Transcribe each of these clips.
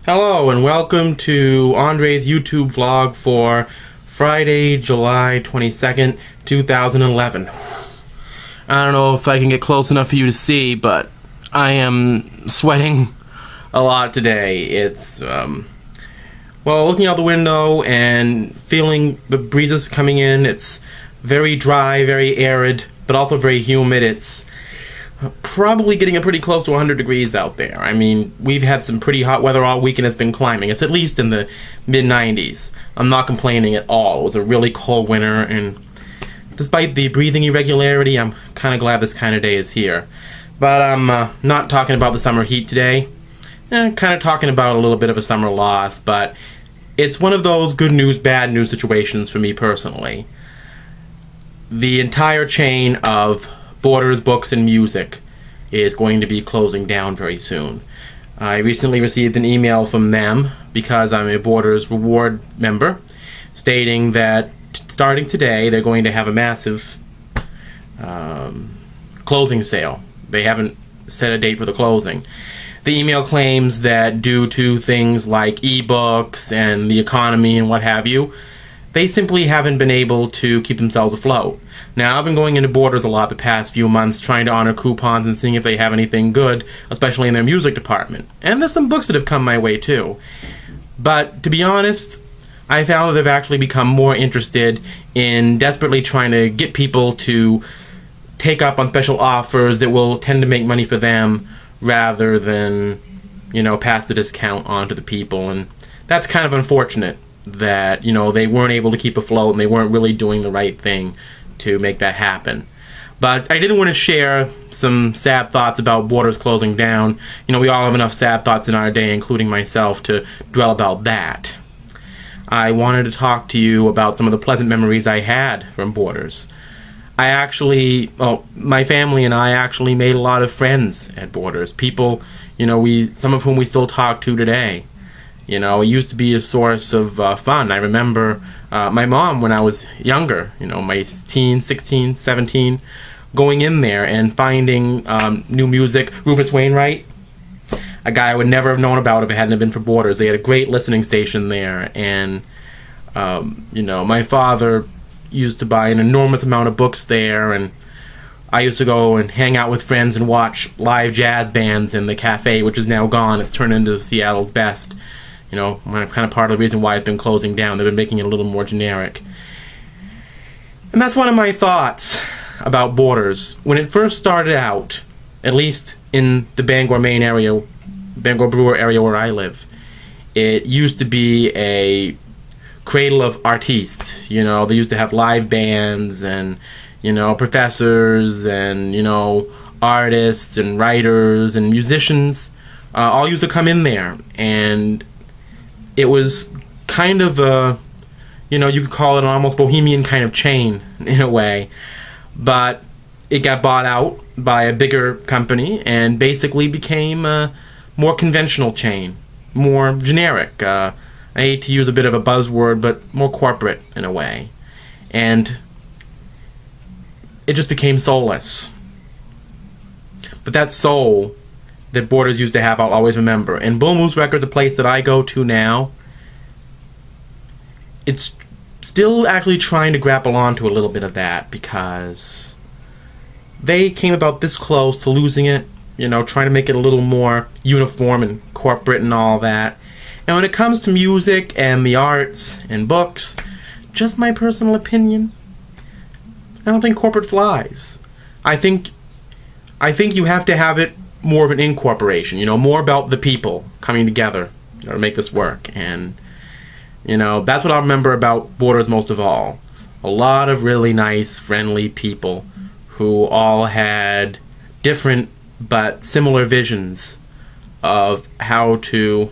Hello and welcome to Andre's YouTube vlog for Friday, July 22nd, 2011. I don't know if I can get close enough for you to see, but I am sweating a lot today. It's, looking out the window and feeling the breezes coming in. It's very dry, very arid, but also very humid. It's probably getting pretty close to 100 degrees out there. I mean, we've had some pretty hot weather all week and it's been climbing. It's at least in the mid-90s. I'm not complaining at all. It was a really cold winter, and despite the breathing irregularity, I'm kind of glad this kind of day is here. But I'm not talking about the summer heat today. Kind of talking about a little bit of a summer loss, but it's one of those good news, bad news situations for me personally. The entire chain of Borders Books and Music is going to be closing down very soon. I recently received an email from them, because I'm a Borders Reward member, stating that starting today they're going to have a massive closing sale. They haven't set a date for the closing. The email claims that due to things like ebooks and the economy and what have you, they simply haven't been able to keep themselves afloat. Now, I've been going into Borders a lot the past few months, trying to honor coupons and seeing if they have anything good, especially in their music department. And there's some books that have come my way, too. But, to be honest, I found that they've actually become more interested in desperately trying to get people to take up on special offers that will tend to make money for them, rather than, pass the discount on to the people. And that's kind of unfortunate that, they weren't able to keep afloat and they weren't really doing the right thing to make that happen. But I didn't want to share some sad thoughts about Borders closing down. We all have enough sad thoughts in our day, including myself, to dwell about that. I wanted to talk to you about some of the pleasant memories I had from Borders. My family and I actually made a lot of friends at Borders. People, some of whom we still talk to today. It used to be a source of fun. I remember my mom, when I was younger, my teens, 16, 17, going in there and finding new music. Rufus Wainwright, a guy I would never have known about if it hadn't been for Borders. They had a great listening station there, and my father used to buy an enormous amount of books there, and I used to go and hang out with friends and watch live jazz bands in the cafe, which is now gone. It's turned into Seattle's best. Kind of part of the reason why it's been closing down. They've been making it a little more generic. And that's one of my thoughts about Borders. When it first started out, at least in the Bangor, Maine area, Bangor Brewer area where I live, it used to be a cradle of artistes. They used to have live bands and, professors and, artists and writers and musicians all used to come in there. And it was kind of a, you could call it an almost bohemian kind of chain in a way. But it got bought out by a bigger company and basically became a more conventional chain, more generic. I hate to use a bit of a buzzword, but more corporate in a way. And it just became soulless. But that soul that Borders used to have, I'll always remember. And Bull Moose Records, a place that I go to now, it's still actually trying to grapple onto a little bit of that, because they came about this close to losing it, trying to make it a little more uniform and corporate and all that. And when it comes to music and the arts and books, just my personal opinion, I don't think corporate flies. I think you have to have it more of an incorporation, more about the people coming together to make this work. And, that's what I remember about Borders most of all. A lot of really nice, friendly people who all had different but similar visions of how to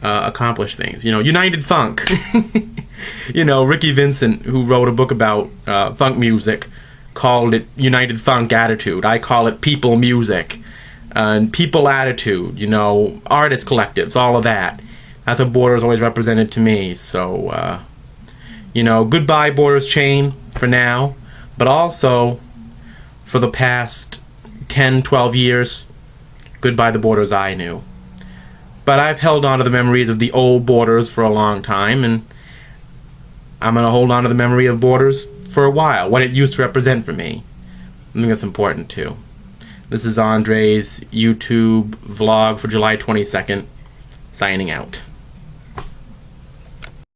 accomplish things. United Funk. Ricky Vincent, who wrote a book about funk music, called it United Funk Attitude. I call it people music. And people attitude, artist collectives, all of that. That's what Borders always represented to me. So, goodbye Borders chain for now, but also for the past 10, 12 years, goodbye the Borders I knew. But I've held on to the memories of the old Borders for a long time, and I'm going to hold on to the memory of Borders for a while, what it used to represent for me. I think that's important too. This is Andre's YouTube vlog for July 22nd, signing out.